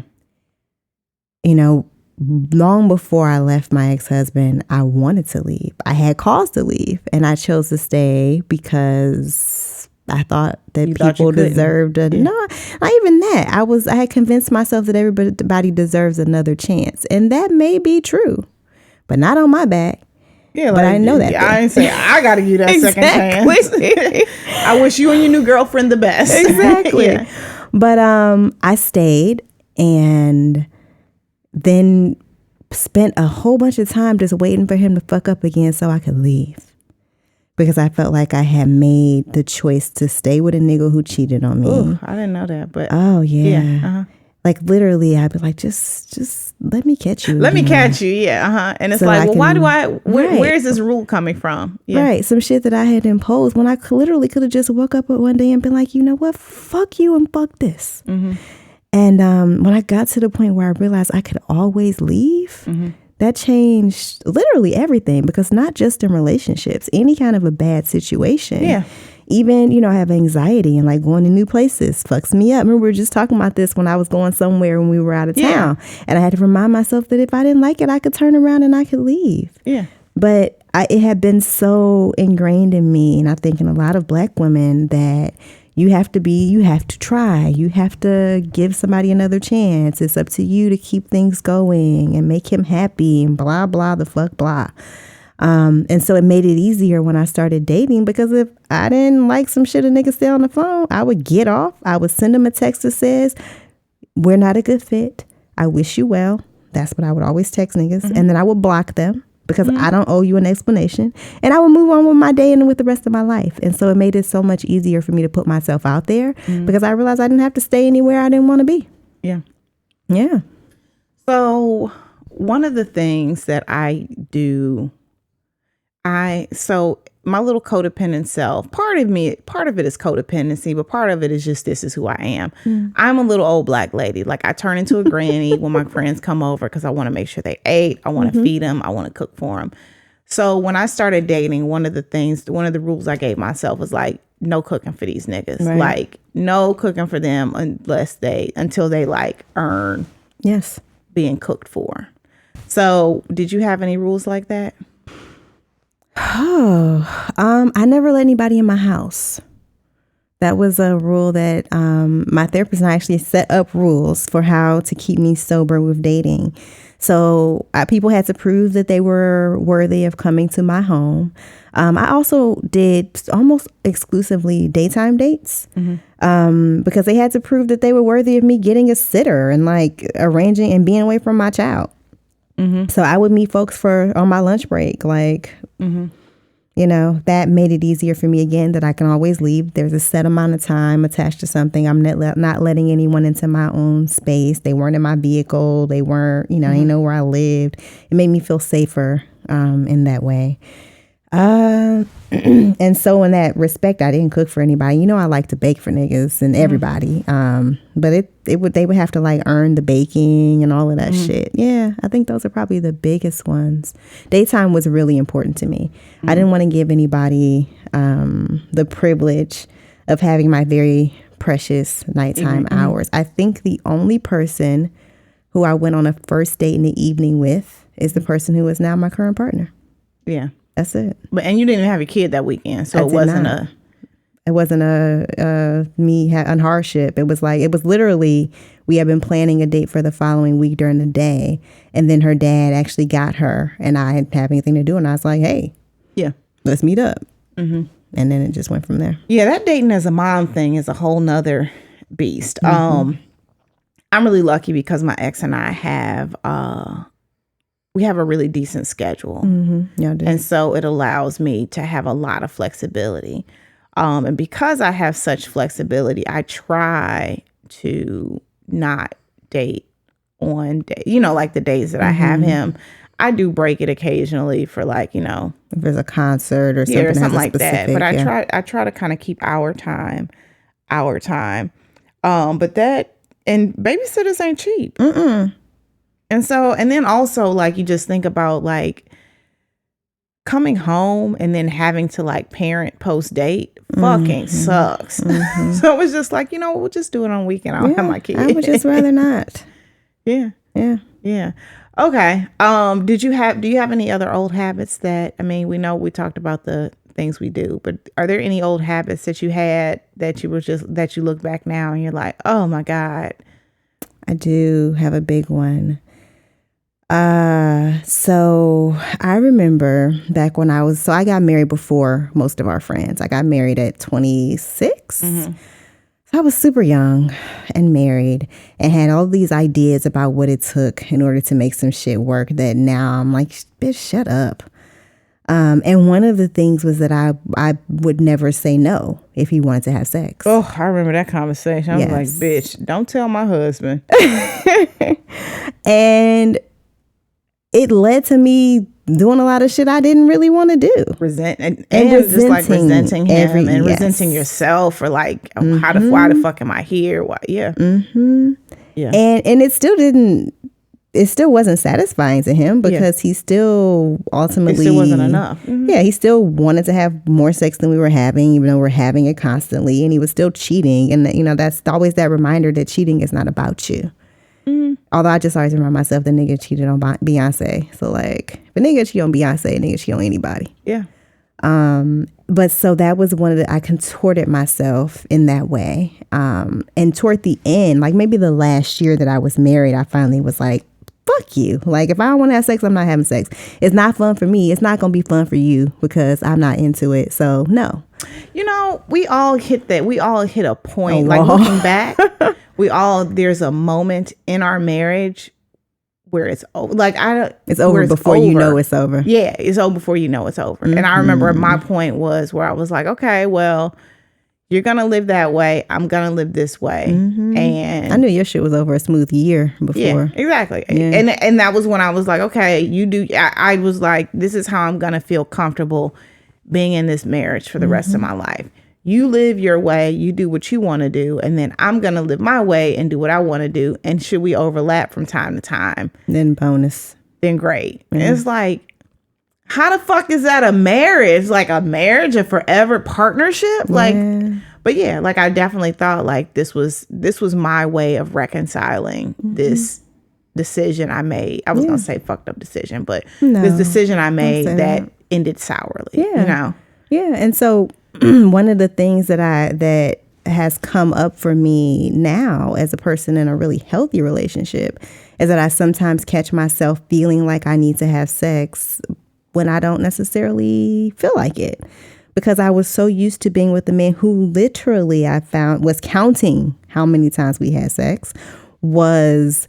long before I left my ex-husband, I wanted to leave. I had cause to leave, and I chose to stay because I thought that people deserved no, not even that. I had convinced myself that everybody deserves another chance, and that may be true, but not on my back. Yeah, but I didn't know that. I didn't say I got to give you that second chance. I wish you and your new girlfriend the best. Exactly. Yeah. But I stayed and then spent a whole bunch of time just waiting for him to fuck up again so I could leave. Because I felt like I had made the choice to stay with a nigga who cheated on me. Ooh, I didn't know that, but oh yeah. Like literally, I'd be like, just let me catch you. Let me catch you, yeah. And it's so like, well, why do where is this rule coming from? Yeah. Right, some shit that I had imposed when I literally could have just woke up one day and been like, you know what, fuck you and fuck this. Mm-hmm. And when I got to the point where I realized I could always leave, that changed literally everything, because not just in relationships, any kind of a bad situation. Yeah. Even, I have anxiety, and like going to new places fucks me up. Remember, we were just talking about this when I was going somewhere when we were out of town. And I had to remind myself that if I didn't like it, I could turn around and I could leave. Yeah. But it had been so ingrained in me, and I think in a lot of Black women, that you have to try, you have to give somebody another chance. It's up to you to keep things going and make him happy and blah, blah, the fuck, blah. And so it made it easier when I started dating, because if I didn't like some shit a nigga said on the phone, I would get off. I would send him a text that says, we're not a good fit. I wish you well. That's what I would always text niggas. Mm-hmm. And then I would block them, because I don't owe you an explanation. And I would move on with my day and with the rest of my life. And so it made it so much easier for me to put myself out there, because I realized I didn't have to stay anywhere I didn't want to be. Yeah. Yeah. So one of the things that I do, so my little codependent self, part of it is codependency, but part of it is just, this is who I am. I'm a little old Black lady. Like, I turn into a granny when my friends come over, because I want to make sure they ate. I want to feed them. I want to cook for them. So when I started dating, one of the rules I gave myself was like, no cooking for these niggas. Right. Like, no cooking for them until they like earn being cooked for. So did you have any rules like that? I never let anybody in my house. That was a rule that my therapist and I actually set up rules for how to keep me sober with dating. So people had to prove that they were worthy of coming to my home. I also did almost exclusively daytime dates, because they had to prove that they were worthy of me getting a sitter and like arranging and being away from my child. So I would meet folks on my lunch break, like, that made it easier for me, again, that I can always leave. There's a set amount of time attached to something. I'm not letting anyone into my own space. They weren't in my vehicle. They weren't, they didn't know where I lived. It made me feel safer in that way. And so in that respect, I didn't cook for anybody. I like to bake for niggas and everybody. But they would have to like earn the baking and all of that shit. Yeah, I think those are probably the biggest ones. Daytime was really important to me. I didn't want to give anybody the privilege of having my very precious nighttime hours. I think the only person who I went on a first date in the evening with is the person who is now my current partner. Yeah. That's it. And you didn't have a kid that weekend, so it wasn't a hardship. It was literally, we had been planning a date for the following week during the day, and then her dad actually got her, and I didn't have anything to do, and I was like, hey, let's meet up. And then it just went from there. Yeah, that dating as a mom thing is a whole nother beast. I'm really lucky because my ex and I have we have a really decent schedule. And so it allows me to have a lot of flexibility. And because I have such flexibility, I try to not date on, like the days that I have him. I do break it occasionally for like, if there's a concert or something, or something like that. But I try to kind of keep our time. But that, and babysitters ain't cheap. And so, and then also like, you just think about like coming home and then having to like parent post date fucking sucks. So it was just like, we'll just do it on weekend. I'll have my kid. I would just rather not. Yeah. Yeah. Yeah. Okay. Do you have any other old habits that, I mean, we know we talked about the things we do, but are there any old habits that you had that you look back now and you're like, oh my God? I do have a big one. So I remember back when I got married before most of our friends. I got married at 26. So I was super young and married and had all these ideas about what it took in order to make some shit work that now I'm like, bitch, shut up. And one of the things was that I would never say no if he wanted to have sex. Oh, I remember that conversation. I was like, bitch, don't tell my husband. And it led to me doing a lot of shit I didn't really want to do. And just like resenting him and resenting yourself, or like, why the fuck am I here? Why? Yeah. Yeah. And it still wasn't satisfying to him because he still ultimately... It still wasn't enough. Yeah, he still wanted to have more sex than we were having, even though we're having it constantly. And he was still cheating. And, that's always that reminder that cheating is not about you. Although I just always remind myself the nigga cheated on Beyonce. So, like, if a nigga cheat on Beyonce, a nigga cheat on anybody. Yeah. But so that was I contorted myself in that way. And toward the end, like maybe the last year that I was married, I finally was like, fuck you. Like, if I don't want to have sex, I'm not having sex. It's not fun for me. It's not going to be fun for you because I'm not into it. So, no. We all hit that. We all hit a point. Like, looking back, there's a moment in our marriage where it's over. Like, it's over before you know it's over. Yeah, it's over before you know it's over. And I remember my point was where I was like, okay, well, you're going to live that way. I'm going to live this way. And I knew your shit was over a smooth year before. Yeah, exactly. Yeah. And that was when I was like, okay, you do. I was like, this is how I'm going to feel comfortable being in this marriage for the rest of my life. You live your way. You do what you want to do. And then I'm going to live my way and do what I want to do. And should we overlap from time to time? Then bonus. Then great. And it's like, how the fuck is that a marriage? Like a marriage, a forever partnership? Like, but yeah, like I definitely thought like this was my way of reconciling this decision I made. I was gonna say fucked up decision, but this decision I made that ended sourly. Yeah. Yeah. And so one of the things that has come up for me now as a person in a really healthy relationship is that I sometimes catch myself feeling like I need to have sex when I don't necessarily feel like it, because I was so used to being with a man who literally I found was counting how many times we had sex, was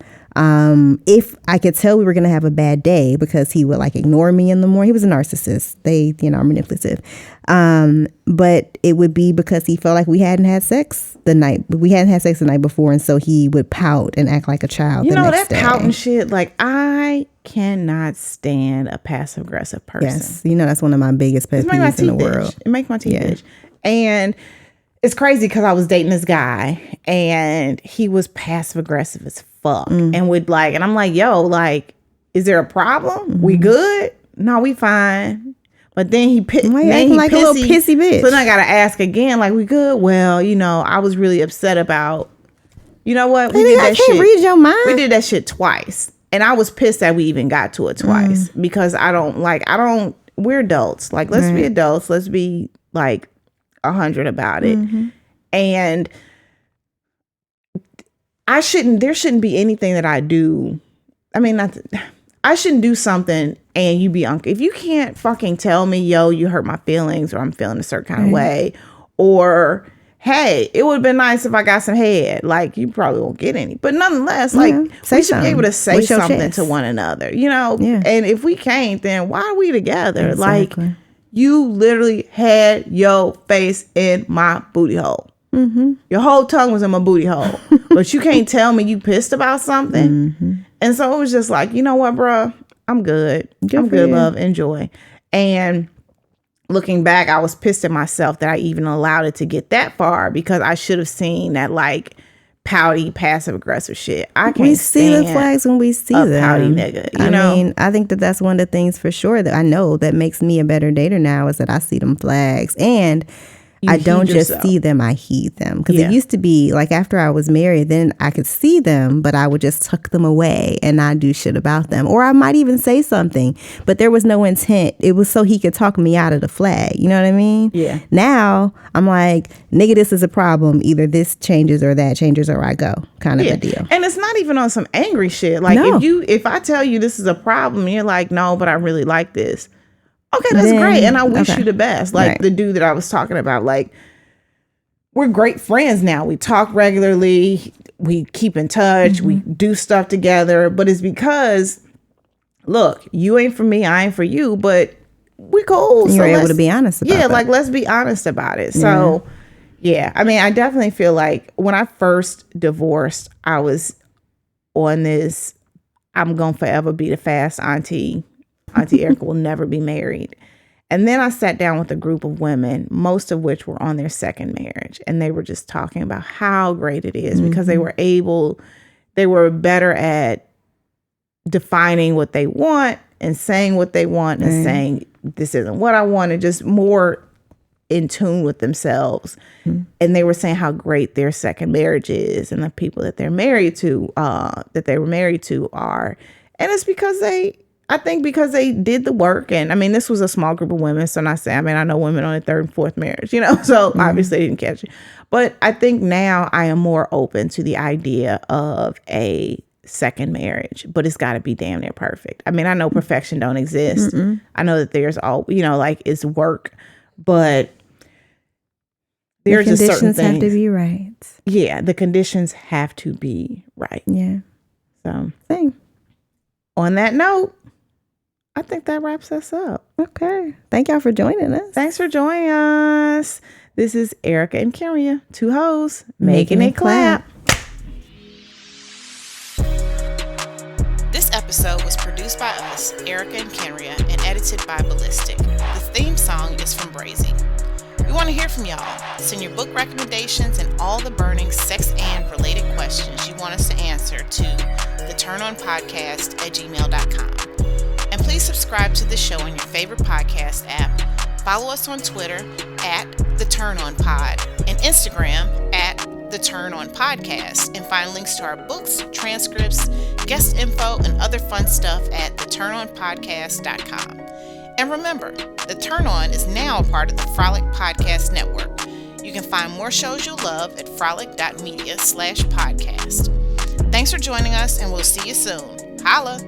if I could tell we were going to have a bad day because he would like ignore me in the morning. He was a narcissist. They, are manipulative. But it would be because he felt like we hadn't had sex the night before. And so he would pout and act like a child. That pouting shit, like I cannot stand a passive aggressive person. Yes. That's one of my biggest pet peeves in the world. It makes my teeth itch. And it's crazy because I was dating this guy and he was passive aggressive as fuck and would like, and I'm like, yo, like, is there a problem? We good? No, we fine. But then he like a little pissy bitch. So then I gotta ask again, like, we good? Well, I was really upset about, what? We did that shit. I can't read your mind. We did that shit twice. And I was pissed that we even got to it twice because we're adults. Like, let's be adults. Let's be like 100 about it. And there shouldn't be anything that I do. I mean, I shouldn't do something and you be if you can't fucking tell me, yo, you hurt my feelings, or I'm feeling a certain kind of way, or hey, it would have been nice if I got some head. Like, you probably won't get any, but nonetheless, like, we should be able to say something to one another, and if we can't, then why are we together? Exactly. Like, you literally had your face in my booty hole. Your whole tongue was in my booty hole, but you can't tell me you pissed about something. And so it was just like, you know what, bro? I'm good. I'm good, love. Enjoy. And looking back, I was pissed at myself that I even allowed it to get that far, because I should have seen that like pouty, passive aggressive shit. I can't. We see the flags when we see them. Pouty nigga. I mean, I think that's one of the things for sure that I know that makes me a better dater now is that I see them flags. And I don't just see them, I heed them. Because it used to be like after I was married, then I could see them, but I would just tuck them away and not do shit about them. Or I might even say something, but there was no intent. It was so he could talk me out of the flag. You know what I mean? Yeah. Now I'm like, nigga, this is a problem. Either this changes or that changes or I go kind of a deal. And it's not even on some angry shit. Like if I tell you this is a problem, you're like, no, but I really like this. Okay, that's great. And I wish you the best. Like the dude that I was talking about, like, we're great friends now. We talk regularly. We keep in touch. We do stuff together. But it's because, look, you ain't for me. I ain't for you. But we cool. You're able to be honest about it. Yeah, like, let's be honest about it. So, yeah. I mean, I definitely feel like when I first divorced, I was on this, I'm going to forever be the fast auntie. Auntie Erica will never be married. And then I sat down with a group of women, most of which were on their second marriage. And they were just talking about how great it is because they were better at defining what they want and saying what they want and saying, this isn't what I want, and just more in tune with themselves. And they were saying how great their second marriage is and the people that they're married to, that they were married to are. And it's because I think because they did the work. And I mean, this was a small group of women. So I know women on their third and fourth marriage, so obviously they didn't catch it. But I think now I am more open to the idea of a second marriage, but it's got to be damn near perfect. I mean, I know perfection don't exist. I know that there's it's work, but there are just certain things. The conditions have to be right. Yeah, the conditions have to be right. Yeah. So, on that note, I think that wraps us up. Okay. Thank y'all for joining us. Thanks for joining us. This is Erica and Kenrya, two hoes, making it clap. This episode was produced by us, Erica and Kenrya, and edited by Ballistic. The theme song is from Brazy. We want to hear from y'all. Send your book recommendations and all the burning sex and related questions you want us to answer to theturnonpodcast@gmail.com. And please subscribe to the show on your favorite podcast app. Follow us on Twitter @TheTurnOnPod and Instagram @TheTurnOnPodcast. And find links to our books, transcripts, guest info, and other fun stuff at theturnonpodcast.com. And remember, The Turn On is now a part of the Frolic Podcast Network. You can find more shows you'll love at frolic.media/podcast. Thanks for joining us, and we'll see you soon. Holla!